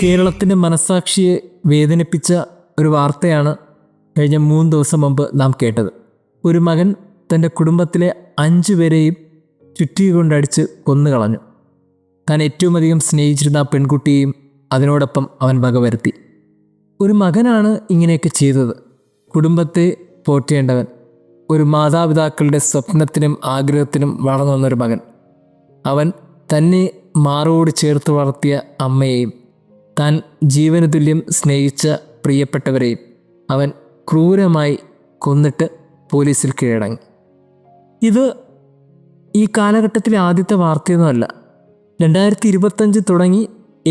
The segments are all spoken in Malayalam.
കേരളത്തിൻ്റെ മനസ്സാക്ഷിയെ വേദനിപ്പിച്ച ഒരു വാർത്തയാണ് കഴിഞ്ഞ 3 ദിവസം മുമ്പ് നാം കേട്ടത്. ഒരു മകൻ തൻ്റെ കുടുംബത്തിലെ 5 പേരെയും ചുറ്റി കൊണ്ടടിച്ച് കൊന്നുകളഞ്ഞു. താൻ ഏറ്റവും അധികം സ്നേഹിച്ചിരുന്ന ആ പെൺകുട്ടിയെയും അതിനോടൊപ്പം അവൻ വകവരുത്തി. ഒരു മകനാണ് ഇങ്ങനെയൊക്കെ ചെയ്തത്. കുടുംബത്തെ പോറ്റേണ്ടവൻ, ഒരു മാതാപിതാക്കളുടെ സ്വപ്നത്തിനും ആഗ്രഹത്തിനും വളർന്നു വന്നൊരു മകൻ. അവൻ തന്നെ മാറോട് ചേർത്ത് വളർത്തിയ അമ്മയെയും താൻ ജീവന് തുല്യം സ്നേഹിച്ച പ്രിയപ്പെട്ടവരെയും അവൻ ക്രൂരമായി കൊന്നിട്ട് പോലീസിൽ കീഴടങ്ങി. ഇത് ഈ കാലഘട്ടത്തിലെ ആദ്യത്തെ വാർത്തയൊന്നുമല്ല. 2025 തുടങ്ങി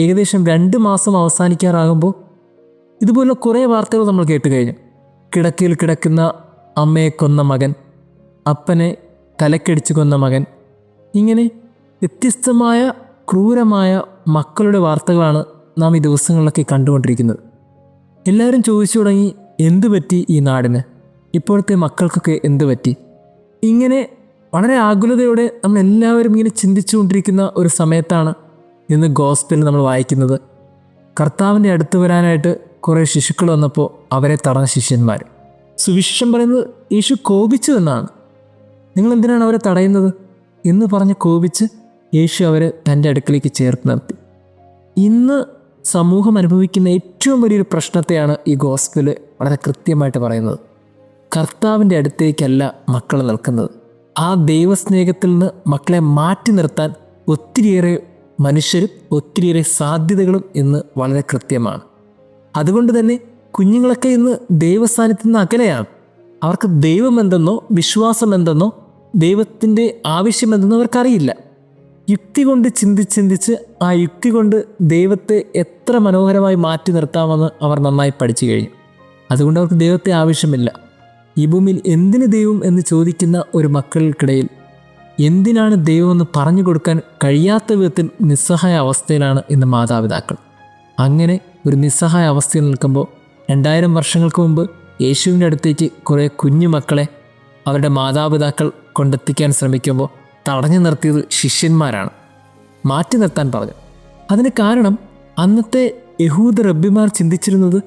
ഏകദേശം 2 മാസം അവസാനിക്കാറാകുമ്പോൾ ഇതുപോലെ കുറേ വാർത്തകൾ നമ്മൾ കേട്ട് കഴിഞ്ഞു. കിടക്കയിൽ കിടക്കുന്ന അമ്മയെ കൊന്ന മകൻ, അപ്പനെ തലക്കടിച്ച് കൊന്ന മകൻ, ഇങ്ങനെ വ്യത്യസ്തമായ ക്രൂരമായ മക്കളുടെ വാർത്തകളാണ് നാം ഈ ദിവസങ്ങളിലൊക്കെ കണ്ടുകൊണ്ടിരിക്കുന്നത്. എല്ലാവരും ചോദിച്ചു തുടങ്ങി, എന്തു പറ്റി ഈ നാടിന്? ഇപ്പോഴത്തെ മക്കൾക്കൊക്കെ എന്തു പറ്റി? ഇങ്ങനെ വളരെ ആകുലതയോടെ നമ്മൾ എല്ലാവരും ഇങ്ങനെ ചിന്തിച്ചുകൊണ്ടിരിക്കുന്ന ഒരു സമയത്താണ് ഇന്ന് ഗോസ്പലിൽ നമ്മൾ വായിക്കുന്നത്. കർത്താവിൻ്റെ അടുത്ത് വരാനായിട്ട് കുറേ ശിശുക്കൾ വന്നപ്പോൾ അവരെ തടഞ്ഞ ശിഷ്യന്മാർ. സുവിശേഷം പറയുന്നത് യേശു കോപിച്ചു എന്നാണ്. നിങ്ങളെന്തിനാണ് അവരെ തടയുന്നത് എന്ന് പറഞ്ഞ് കോപിച്ച് യേശു അവരെ തൻ്റെ അടുക്കലേക്ക് ചേർത്ത് നിർത്തി. ഇന്ന് സമൂഹം അനുഭവിക്കുന്ന ഏറ്റവും വലിയൊരു പ്രശ്നത്തെയാണ് ഈ ഗോസ്പൽ വളരെ കൃത്യമായിട്ട് പറയുന്നത്. കർത്താവിൻ്റെ അടുത്തേക്കല്ല മക്കൾ നിൽക്കുന്നത്. ആ ദൈവസ്നേഹത്തിൽ നിന്ന് മക്കളെ മാറ്റി നിർത്താൻ ഒത്തിരിയേറെ മനുഷ്യരും ഒത്തിരിയേറെ സാധ്യതകളും ഇന്ന് വളരെ കൃത്യമാണ്. അതുകൊണ്ട് തന്നെ കുഞ്ഞുങ്ങളൊക്കെ ഇന്ന് ദൈവസാന്നിധ്യത്തിൽ നിന്ന് അകലെയാണ്. അവർക്ക് ദൈവം എന്തെന്നോ വിശ്വാസം എന്തെന്നോ ദൈവത്തിൻ്റെ ആവശ്യമെന്തെന്നോ അവർക്കറിയില്ല. യുക്തി കൊണ്ട് ചിന്തിച്ച് ആ യുക്തി കൊണ്ട് ദൈവത്തെ എത്ര മനോഹരമായി മാറ്റി നിർത്താമെന്ന് അവർ നന്നായി പഠിച്ചു കഴിഞ്ഞു. അതുകൊണ്ട് അവർക്ക് ദൈവത്തെ ആവശ്യമില്ല. ഈ ഭൂമിയിൽ എന്തിന് ദൈവം എന്ന് ചോദിക്കുന്ന ഒരു മക്കൾക്കിടയിൽ എന്തിനാണ് ദൈവമെന്ന് പറഞ്ഞു കൊടുക്കാൻ കഴിയാത്ത വിധത്തിൽ നിസ്സഹായ അവസ്ഥയിലാണ് ഇന്ന് മാതാപിതാക്കൾ. അങ്ങനെ ഒരു നിസ്സഹായ അവസ്ഥയിൽ നിൽക്കുമ്പോൾ 2000 വർഷങ്ങൾക്ക് മുമ്പ് യേശുവിൻ്റെ അടുത്തേക്ക് കുറേ കുഞ്ഞു മക്കളെ അവരുടെ മാതാപിതാക്കൾ കൊണ്ടെത്തിക്കാൻ ശ്രമിക്കുമ്പോൾ തടഞ്ഞു നിർത്തിയത് ശിഷ്യന്മാരാണ്. മാറ്റി നിർത്താൻ പറഞ്ഞു. അതിന് കാരണം അന്നത്തെ യഹൂദ റബ്ബിമാർ ചിന്തിച്ചിരുന്നത്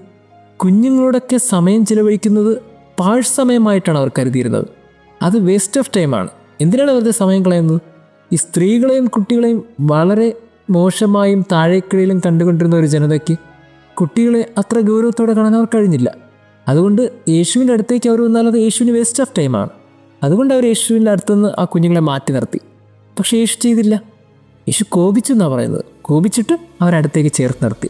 കുഞ്ഞുങ്ങളോടൊക്കെ സമയം ചിലവഴിക്കുന്നത് പാഴ് സമയമായിട്ടാണ് അവർ കരുതിയിരുന്നത്. അത് വേസ്റ്റ് ഓഫ് ടൈമാണ്. എന്തിനാണ് വെറുതെ സമയം കളയുന്നത്? ഈ സ്ത്രീകളെയും കുട്ടികളെയും വളരെ മോശമായും താഴേക്കിടയിലും കണ്ടുകൊണ്ടിരുന്ന ഒരു ജനതയ്ക്ക് കുട്ടികളെ അത്ര ഗൗരവത്തോടെ കാണാൻ അവർ കഴിഞ്ഞില്ല. അതുകൊണ്ട് യേശുവിൻ്റെ അടുത്തേക്ക് അവർ വന്നാൽ അത് യേശുവിന് വേസ്റ്റ് ഓഫ് ടൈമാണ്. അതുകൊണ്ട് അവർ യേശുവിൻ്റെ അടുത്തുനിന്ന് ആ കുഞ്ഞുങ്ങളെ മാറ്റി നിർത്തി. പക്ഷേ യേശു ചെയ്തില്ല. യേശു കോപിച്ചു എന്നാണ് പറയുന്നത്. കോപിച്ചിട്ട് അവരടുത്തേക്ക് ചേർത്ത് നിർത്തി.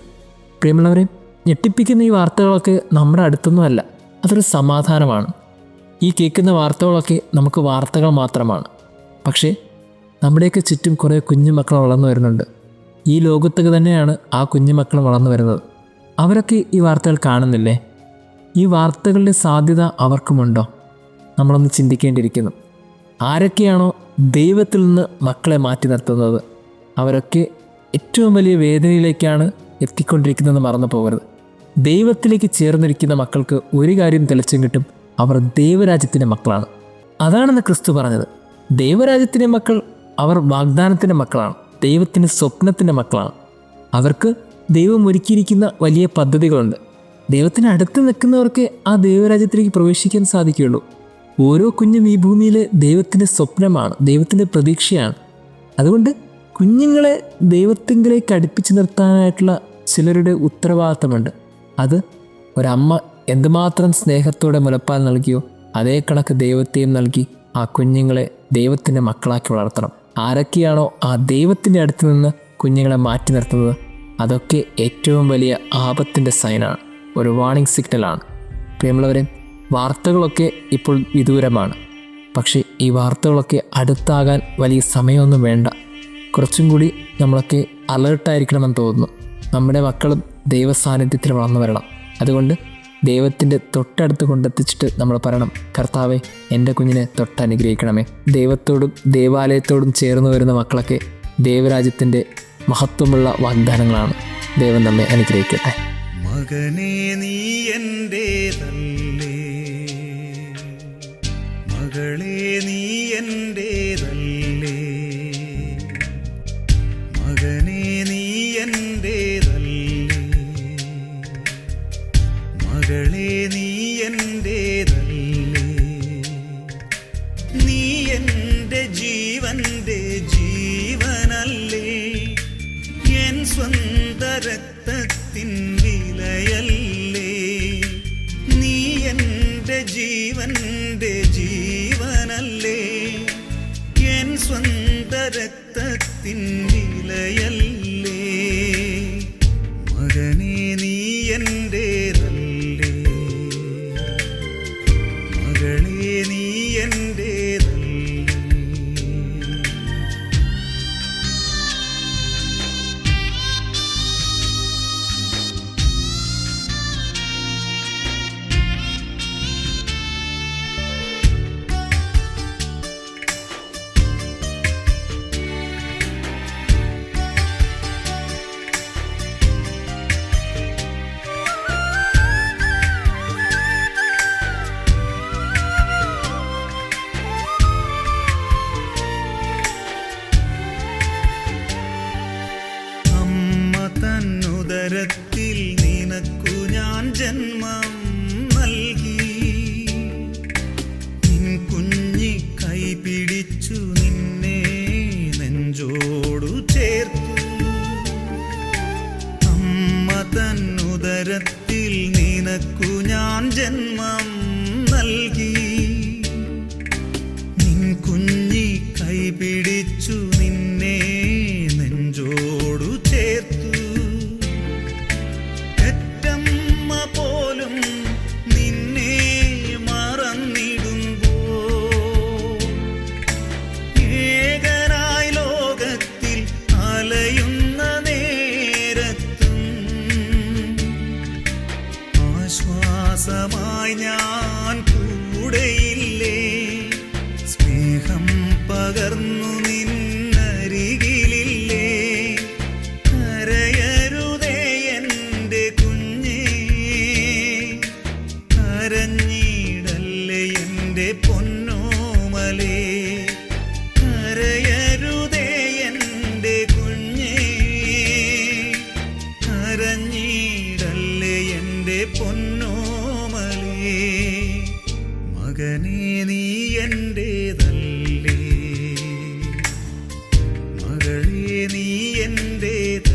പ്രിയമുള്ളവരെ, ഞെട്ടിപ്പിക്കുന്ന ഈ വാർത്തകളൊക്കെ നമ്മുടെ അടുത്തൊന്നുമല്ല. അതൊരു സമാധാനമാണ്. ഈ കേൾക്കുന്ന വാർത്തകളൊക്കെ നമുക്ക് വാർത്തകൾ മാത്രമാണ്. പക്ഷേ നമ്മുടെയൊക്കെ ചുറ്റും കുറേ കുഞ്ഞുമക്കൾ വളർന്നു വരുന്നുണ്ട്. ഈ ലോകത്തൊക്കെ തന്നെയാണ് ആ കുഞ്ഞുമക്കൾ വളർന്നു വരുന്നത്. അവരൊക്കെ ഈ വാർത്തകൾ കാണുന്നില്ലേ? ഈ വാർത്തകളുടെ സാധ്യത അവർക്കുമുണ്ടോ? നമ്മളൊന്ന് ചിന്തിക്കേണ്ടിയിരിക്കുന്നു. ആരൊക്കെയാണോ ദൈവത്തിൽ നിന്ന് മക്കളെ മാറ്റി നിർത്തുന്നത് അവരൊക്കെ ഏറ്റവും വലിയ വേദനയിലേക്കാണ് എത്തിക്കൊണ്ടിരിക്കുന്നതെന്ന് മറന്നു പോകരുത്. ദൈവത്തിലേക്ക് ചേർന്നിരിക്കുന്ന മക്കൾക്ക് ഒരു കാര്യം തെളിച്ചും കിട്ടും, അവർ ദൈവരാജ്യത്തിൻ്റെ മക്കളാണ്. അതാണെന്ന് ക്രിസ്തു പറഞ്ഞത്. ദൈവരാജ്യത്തിൻ്റെ മക്കൾ അവർ വാഗ്ദാനത്തിൻ്റെ മക്കളാണ്, ദൈവത്തിൻ്റെ സ്വപ്നത്തിൻ്റെ മക്കളാണ്. അവർക്ക് ദൈവം ഒരുക്കിയിരിക്കുന്ന വലിയ പദ്ധതികളുണ്ട്. ദൈവത്തിന് അടുത്ത് നിൽക്കുന്നവർക്ക് ആ ദൈവരാജ്യത്തിലേക്ക് പ്രവേശിക്കാൻ സാധിക്കുകയുള്ളൂ. ഓരോ കുഞ്ഞും ഈ ഭൂമിയിലെ ദൈവത്തിൻ്റെ സ്വപ്നമാണ്, ദൈവത്തിൻ്റെ പ്രതീക്ഷയാണ്. അതുകൊണ്ട് കുഞ്ഞുങ്ങളെ ദൈവത്തിങ്കിലേക്ക് അടുപ്പിച്ച് നിർത്താനായിട്ടുള്ള ചിലരുടെ ഉത്തരവാദിത്തമുണ്ട്. അത് ഒരമ്മ എന്തുമാത്രം സ്നേഹത്തോടെ മുലപ്പാൽ നൽകിയോ അതേ കണക്ക് ദൈവത്തെയും നൽകി ആ കുഞ്ഞുങ്ങളെ ദൈവത്തിൻ്റെ മക്കളാക്കി വളർത്തണം. ആരൊക്കെയാണോ ആ ദൈവത്തിൻ്റെ അടുത്ത് നിന്ന് കുഞ്ഞുങ്ങളെ മാറ്റി നിർത്തുന്നത് അതൊക്കെ ഏറ്റവും വലിയ ആപത്തിൻ്റെ സൈനാണ്, ഒരു വാർണിംഗ് സിഗ്നലാണ്. പ്രിയമുള്ളവരെ, വാർത്തകളൊക്കെ ഇപ്പോൾ വിദൂരമാണ്. പക്ഷേ ഈ വാർത്തകളൊക്കെ അടുത്താകാൻ വലിയ സമയമൊന്നും വേണ്ട. കുറച്ചും കൂടി നമ്മളൊക്കെ അലേർട്ടായിരിക്കണമെന്ന് തോന്നുന്നു. നമ്മുടെ മക്കളും ദൈവസാന്നിധ്യത്തിൽ വളർന്നു വരണം. അതുകൊണ്ട് ദൈവത്തിൻ്റെ തൊട്ടടുത്ത് കൊണ്ടെത്തിച്ചിട്ട് നമ്മൾ പറയണം, കർത്താവെ എൻ്റെ കുഞ്ഞിനെ തൊട്ടനുഗ്രഹിക്കണമേ. ദൈവത്തോടും ദൈവാലയത്തോടും ചേർന്ന് വരുന്ന മക്കളൊക്കെ ദൈവരാജ്യത്തിൻ്റെ മഹത്വമുള്ള വാഗ്ദാനങ്ങളാണ്. ദൈവം നമ്മെ അനുഗ്രഹിക്കട്ടെ. മകനേ നീ എൻ്റേതല്ലേ, മകളേ നീ എൻ്റേതല്ലേ, മകനേ നീ എൻ്റേതല്ലേ. ജീവന്റെ ജീവനല്ലേ, എൻ സ്വന്ത രക്തത്തിൻ വിലയല്ലേ. മകനേ നീ എന്റേതല്ലേ, മകളേ നീ എന്റേതല്ലേ. തന്നുദരത്തിൽ നിനക്കു ഞാൻ ജന്മം നൽകി, നിൻ കുഞ്ഞി കൈ പിടിച്ചു നിന്നെ നെഞ്ചോടു ചേർത്തു. അമ്മ തന്നുദരത്തിൽ നിനക്കു ഞാൻ ജന്മം നൽകി, നിൻ കുഞ്ഞി കൈ പിടിച്ചു നിന്നെ നെഞ്ചോടു ചേർത്തു. ആശ്വാസമായി ഞാൻ കൂടെയില്ലേ, സ്നേഹം പകർന്നു നിന്നരികിലില്ലേ. കരയരുതേ എൻ്റെ കുഞ്ഞേ, കരഞ്ഞിടല്ലേ എൻ്റെ പൊന്നോമലേ. കരയരുതേ എൻ്റെ കുഞ്ഞേ, കരഞ്ഞിടല്ലേ എൻ്റെ പൊന്നോമലേ. മകനേ നീ എന്റേതല്ലേ, മകളേ നീ എന്റേതല്ലേ.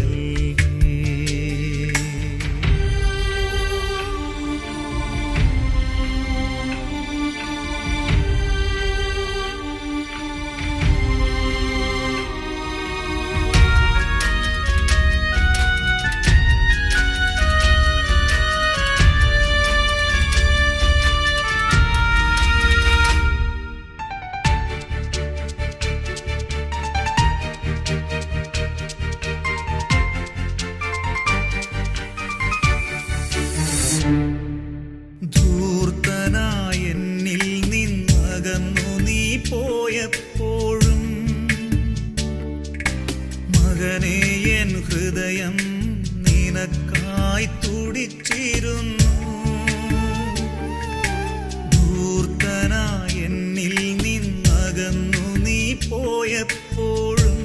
ധൂർത്തനായ എന്നിൽ നിന്നകന്നു നീ പോയപ്പോഴും, മകനേ എൻ ഹൃദയം നിനക്കായി തുടിച്ചിരുന്നു. ധൂർത്തനായ എന്നിൽ നിന്നകന്നു നീ പോയപ്പോഴും,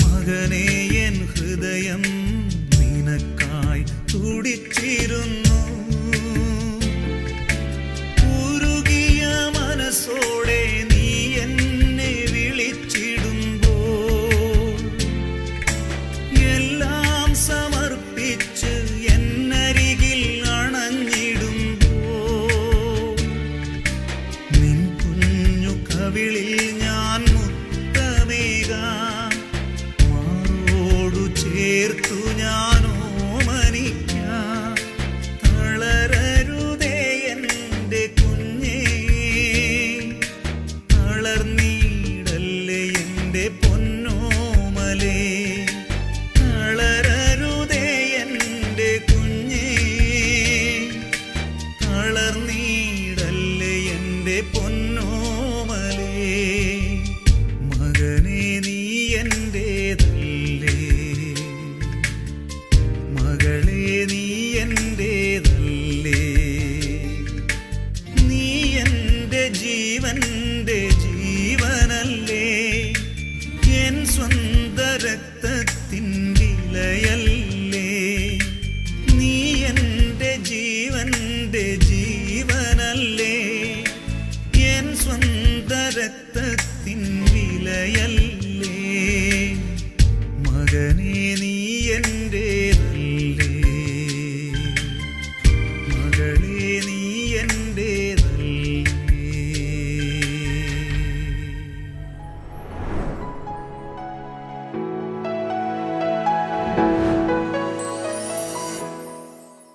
മകനേ എൻ ഹൃദയം നിനക്കായി തുടിച്ചിരുന്നു. ഉരുകിയ മനസ്സോടെ നീ എന്നെ വിളിച്ചിടുമ്പോൾ, എല്ലാം സമർപ്പിച്ച് എന്നരികിൽ അണഞ്ഞിടുമ്പോൾ, നിൻ കുഞ്ഞു കവിളിൽ ഞാൻ മുത്തമേകാം, മാറോടു ചേർത്തു ഞാനോ മനിക്കാം. തളരരുതേ എൻ്റെ കുഞ്ഞേ, തളർന്നീടല്ലേ എൻ്റെ പൊന്നോമലേ. തളരരുതേ എൻ്റെ കുഞ്ഞേ, തളർന്നീടല്ലേ എൻ്റെ പൊന്നോമലേ. മകനേ നീ എന്റേതല്ലേ, മകളേ നീ എന്റേതല്ലേ. നീ എൻ്റെ ജീവന്റെ ജീവനല്ലേ, എൻ സ്വന്ത രക്തത്തിൻ വിലയല്ലേ. നീ എൻ്റെ ജീവന്റെ ജീവനല്ലേ, എൻ സ്വന്ത രക്തത്തിൻ വിലയല്ലേ.